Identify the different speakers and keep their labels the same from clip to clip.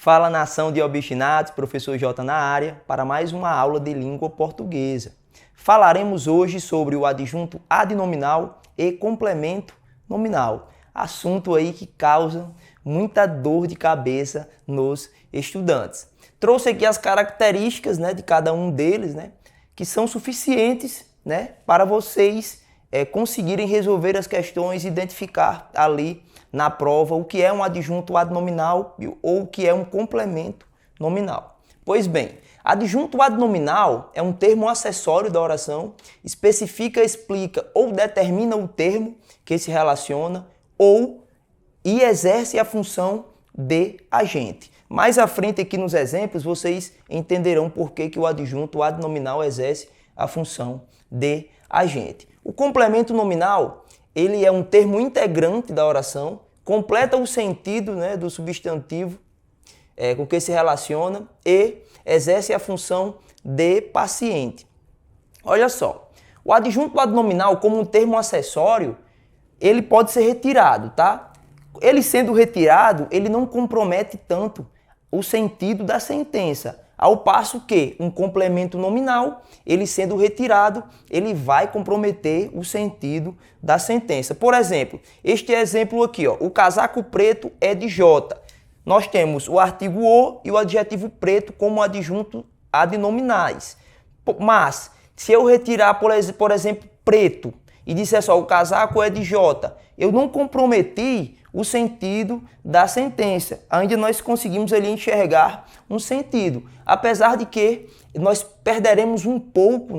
Speaker 1: Fala, nação de obstinados, professor J na área, para mais uma aula de língua portuguesa. Falaremos hoje sobre o adjunto adnominal e complemento nominal, assunto aí que causa muita dor de cabeça nos estudantes. Trouxe aqui as características, de cada um deles, que são suficientes, para vocês conseguirem resolver as questões, identificar ali na prova o que é um adjunto adnominal ou o que é um complemento nominal. Pois bem, adjunto adnominal é um termo acessório da oração, especifica, explica ou determina o termo que se relaciona e exerce a função de agente. Mais à frente aqui nos exemplos vocês entenderão por que o adjunto adnominal exerce a função de agente. O complemento nominal, ele é um termo integrante da oração, completa o sentido do substantivo com que se relaciona e exerce a função de paciente. Olha só, o adjunto adnominal como um termo acessório, ele pode ser retirado, tá? Ele sendo retirado, ele não compromete tanto o sentido da sentença, ao passo que um complemento nominal, ele sendo retirado, ele vai comprometer o sentido da sentença. Por exemplo, este exemplo aqui, o casaco preto é de J. Nós temos o artigo o e o adjetivo preto como adjunto adnominais. Mas, se eu retirar, por exemplo, preto e disser só o casaco é de J, eu não comprometi o sentido da sentença. Ainda nós conseguimos ali enxergar um sentido, apesar de que nós perderemos um pouco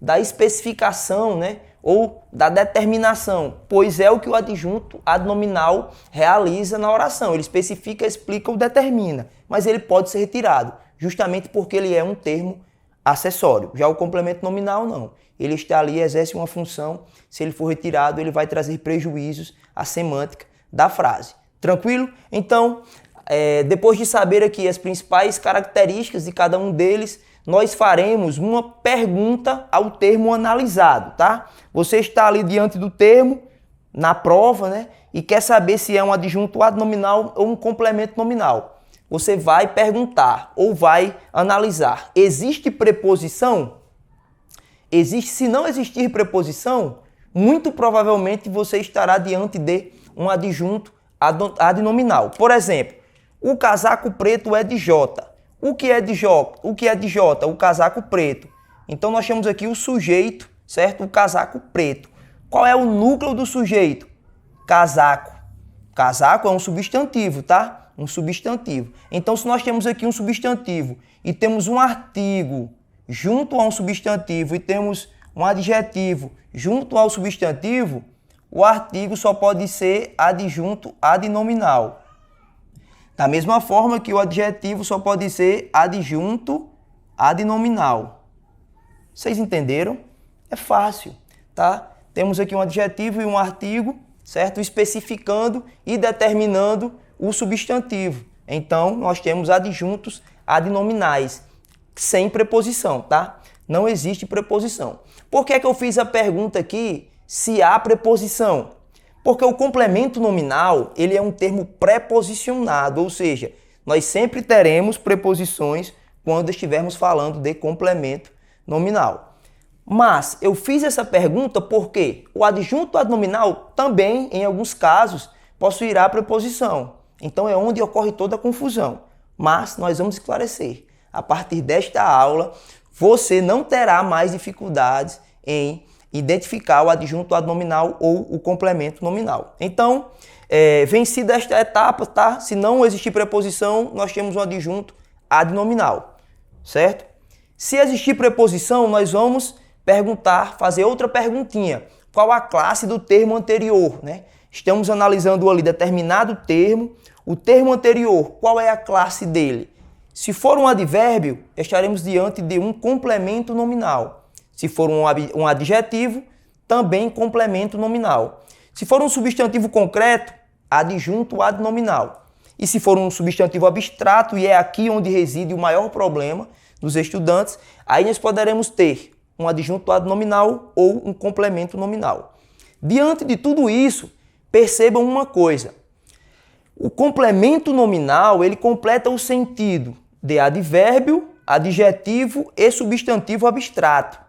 Speaker 1: da especificação ou da determinação, pois é o que o adjunto adnominal realiza na oração. Ele especifica, explica ou determina, mas ele pode ser retirado, justamente porque ele é um termo acessório. Já o complemento nominal não. Ele está ali, exerce uma função. Se ele for retirado, ele vai trazer prejuízos à semântica da frase. Tranquilo? Então, depois de saber aqui as principais características de cada um deles, nós faremos uma pergunta ao termo analisado, tá? Você está ali diante do termo, na prova, e quer saber se é um adjunto adnominal ou um complemento nominal. Você vai perguntar ou vai analisar. Existe preposição? Se não existir preposição, muito provavelmente você estará diante de um adjunto adnominal. Por exemplo, o casaco preto é de J. O que é de J? O casaco preto. Então nós temos aqui o sujeito, certo? O casaco preto. Qual é o núcleo do sujeito? Casaco. Casaco é um substantivo, tá? Um substantivo. Então se nós temos aqui um substantivo e temos um artigo junto a um substantivo e temos um adjetivo junto ao substantivo, o artigo só pode ser adjunto adnominal. Da mesma forma que o adjetivo só pode ser adjunto adnominal. Vocês entenderam? É fácil, tá? Temos aqui um adjetivo e um artigo, certo? Especificando e determinando o substantivo. Então, nós temos adjuntos adnominais, sem preposição, tá? Não existe preposição. Por que é que eu fiz a pergunta aqui se há preposição? Porque o complemento nominal, ele é um termo preposicionado, ou seja, nós sempre teremos preposições quando estivermos falando de complemento nominal. Mas eu fiz essa pergunta porque o adjunto adnominal também, em alguns casos, possuirá preposição. Então é onde ocorre toda a confusão. Mas nós vamos esclarecer. A partir desta aula, você não terá mais dificuldades em identificar o adjunto adnominal ou o complemento nominal. Então, vencida esta etapa, tá? Se não existir preposição, nós temos um adjunto adnominal, certo? Se existir preposição, nós vamos fazer outra perguntinha. Qual a classe do termo anterior, Estamos analisando ali determinado termo. O termo anterior, qual é a classe dele? Se for um advérbio, estaremos diante de um complemento nominal. Se for um adjetivo, também complemento nominal. Se for um substantivo concreto, adjunto adnominal. E se for um substantivo abstrato, e é aqui onde reside o maior problema dos estudantes, aí nós poderemos ter um adjunto adnominal ou um complemento nominal. Diante de tudo isso, percebam uma coisa. O complemento nominal, ele completa o sentido de advérbio, adjetivo e substantivo abstrato.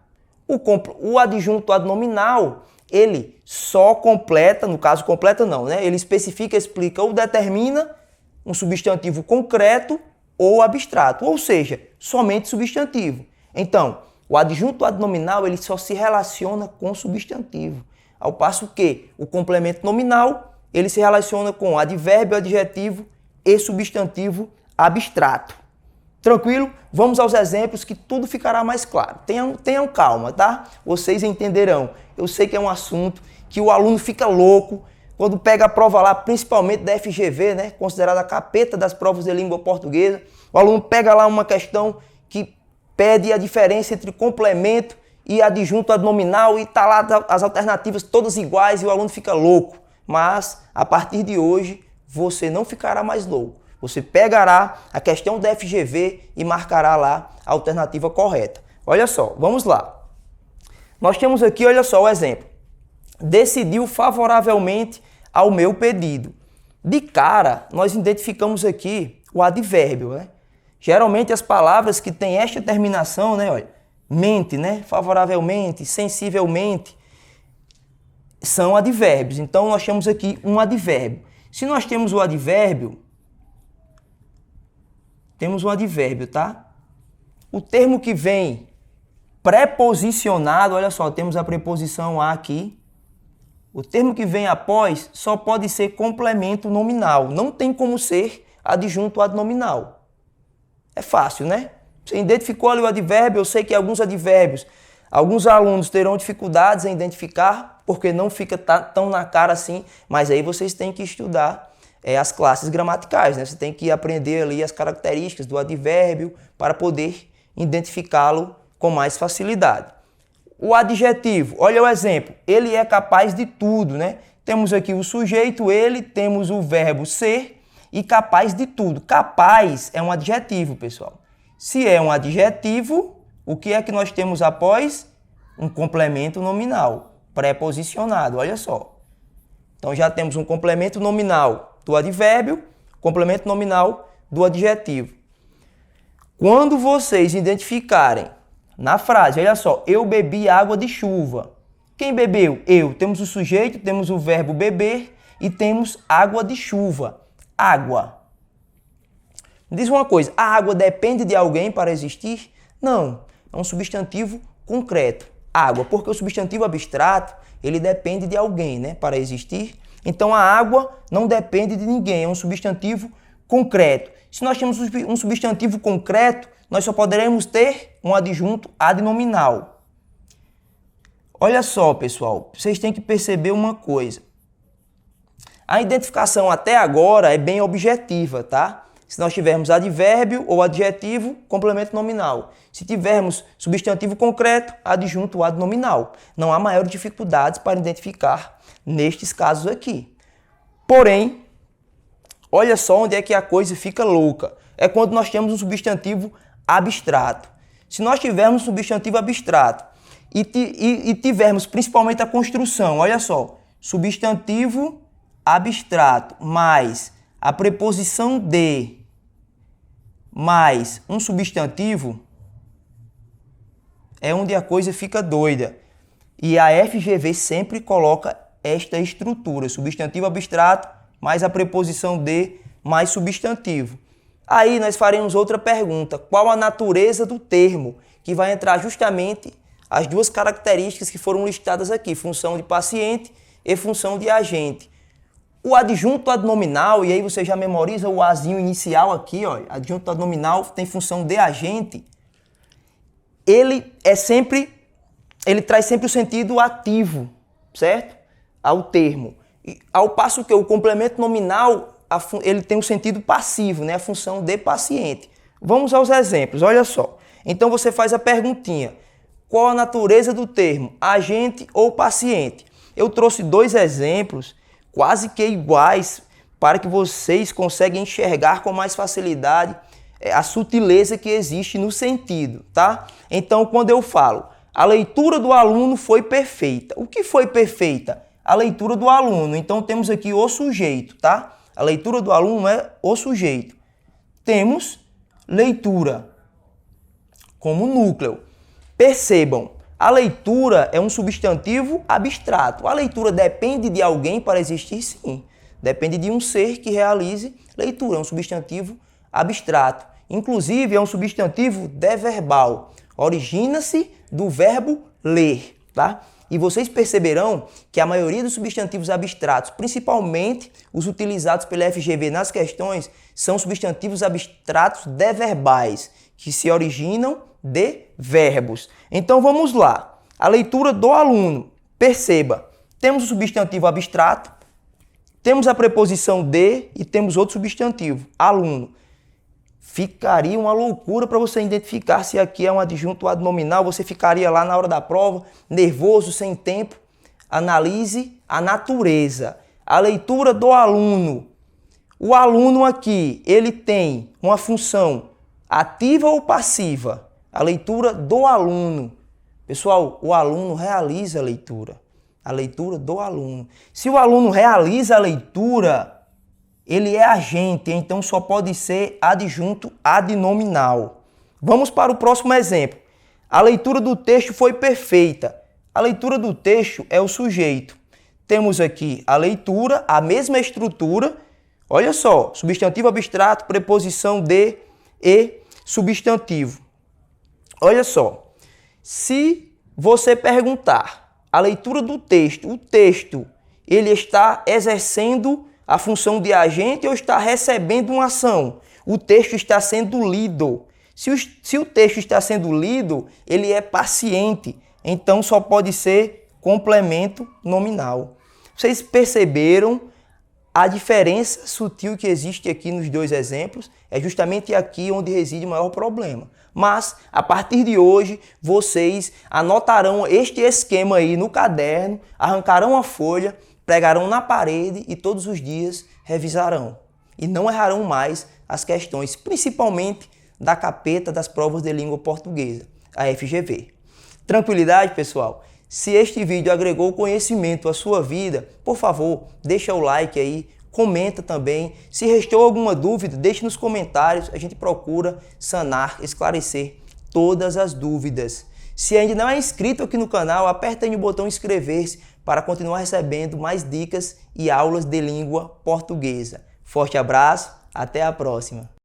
Speaker 1: O adjunto adnominal, ele só completa, no caso completa não, né? Ele especifica, explica ou determina um substantivo concreto ou abstrato, ou seja, somente substantivo. Então, o adjunto adnominal, ele só se relaciona com substantivo, ao passo que o complemento nominal, ele se relaciona com advérbio, adjetivo e substantivo abstrato. Tranquilo? Vamos aos exemplos que tudo ficará mais claro. Tenham calma, tá? Vocês entenderão. Eu sei que é um assunto que o aluno fica louco quando pega a prova lá, principalmente da FGV, né? Considerada a capeta das provas de língua portuguesa. O aluno pega lá uma questão que pede a diferença entre complemento e adjunto adnominal e tá lá as alternativas todas iguais e o aluno fica louco. Mas, a partir de hoje, você não ficará mais louco. Você pegará a questão da FGV e marcará lá a alternativa correta. Olha só, vamos lá. Nós temos aqui, olha só o exemplo. Decidiu favoravelmente ao meu pedido. De cara, nós identificamos aqui o advérbio, né? Geralmente as palavras que têm esta terminação, né, olha, mente, né, favoravelmente, sensivelmente, são advérbios. Então, nós temos aqui um advérbio. Se nós temos o advérbio, tá? O termo que vem preposicionado, olha só, temos a preposição a aqui. O termo que vem após só pode ser complemento nominal. Não tem como ser adjunto adnominal. É fácil, né? Você identificou ali o advérbio, eu sei que alguns advérbios, alguns alunos terão dificuldades em identificar, porque não fica tão na cara assim, mas aí vocês têm que estudar as classes gramaticais, né? Você tem que aprender ali as características do advérbio para poder identificá-lo com mais facilidade. O adjetivo, olha o exemplo, ele é capaz de tudo, né? Temos aqui o sujeito, ele, temos o verbo ser e capaz de tudo. Capaz é um adjetivo, pessoal. Se é um adjetivo, o que é que nós temos após? Um complemento nominal, preposicionado, olha só. Então já temos um complemento nominal do advérbio, complemento nominal do adjetivo. Quando vocês identificarem na frase, olha só, eu bebi água de chuva. Quem bebeu? Eu. Temos o sujeito, temos o verbo beber e temos água de chuva. Água. Me diz uma coisa, a água depende de alguém para existir? Não, é um substantivo concreto. Água, porque o substantivo abstrato, ele depende de alguém, né, para existir. Então a água não depende de ninguém, é um substantivo concreto. Se nós temos um substantivo concreto, nós só poderemos ter um adjunto adnominal. Olha só, pessoal, vocês têm que perceber uma coisa. A identificação até agora é bem objetiva, tá? Se nós tivermos advérbio ou adjetivo, complemento nominal. Se tivermos substantivo concreto, adjunto adnominal. Não há maiores dificuldades para identificar nestes casos aqui. Porém, olha só onde é que a coisa fica louca. É quando nós temos um substantivo abstrato. Se nós tivermos um substantivo abstrato e tivermos principalmente a construção, olha só, substantivo abstrato mais a preposição de mais um substantivo, é onde a coisa fica doida. E a FGV sempre coloca esta estrutura, substantivo abstrato mais a preposição de mais substantivo. Aí nós faremos outra pergunta, qual a natureza do termo? Que vai entrar justamente as duas características que foram listadas aqui, função de paciente e função de agente. O adjunto adnominal, e aí você já memoriza o azinho inicial aqui, ó, adjunto adnominal tem função de agente, ele traz sempre o sentido ativo, certo? Ao termo. E, ao passo que o complemento nominal, ele tem o sentido passivo, né? A função de paciente. Vamos aos exemplos, olha só. Então você faz a perguntinha, qual a natureza do termo, agente ou paciente? Eu trouxe dois exemplos quase que iguais para que vocês consigam enxergar com mais facilidade a sutileza que existe no sentido, tá? Então, quando eu falo, a leitura do aluno foi perfeita. O que foi perfeita? A leitura do aluno. Então, temos aqui o sujeito, tá? A leitura do aluno é o sujeito. Temos leitura como núcleo. Percebam, a leitura é um substantivo abstrato. A leitura depende de alguém para existir? Sim. Depende de um ser que realize leitura. É um substantivo abstrato. Inclusive, é um substantivo deverbal. Origina-se do verbo ler, tá? E vocês perceberão que a maioria dos substantivos abstratos, principalmente os utilizados pela FGV nas questões, são substantivos abstratos deverbais, que se originam de verbos. Então vamos lá. A leitura do aluno. Perceba, temos o substantivo abstrato, temos a preposição de e temos outro substantivo, aluno. Ficaria uma loucura para você identificar se aqui é um adjunto adnominal. Você ficaria lá na hora da prova, nervoso, sem tempo. Analise a natureza. A leitura do aluno. O aluno aqui, ele tem uma função ativa ou passiva? A leitura do aluno. Pessoal, o aluno realiza a leitura. A leitura do aluno. Se o aluno realiza a leitura, ele é agente, então só pode ser adjunto adnominal. Vamos para o próximo exemplo. A leitura do texto foi perfeita. A leitura do texto é o sujeito. Temos aqui a leitura, a mesma estrutura. Olha só, substantivo abstrato, preposição de e substantivo. Olha só, se você perguntar a leitura do texto, o texto, ele está exercendo a função de agente ou está recebendo uma ação? O texto está sendo lido. Se o texto está sendo lido, ele é paciente, então só pode ser complemento nominal. Vocês perceberam a diferença sutil que existe aqui nos dois exemplos? É justamente aqui onde reside o maior problema. Mas, a partir de hoje, vocês anotarão este esquema aí no caderno, arrancarão a folha, pregarão na parede e todos os dias revisarão. E não errarão mais as questões, principalmente da capeta das provas de língua portuguesa, a FGV. Tranquilidade, pessoal? Se este vídeo agregou conhecimento à sua vida, por favor, deixa o like aí, comenta também. Se restou alguma dúvida, deixe nos comentários, a gente procura sanar, esclarecer todas as dúvidas. Se ainda não é inscrito aqui no canal, aperta aí no botão inscrever-se para continuar recebendo mais dicas e aulas de língua portuguesa. Forte abraço, até a próxima!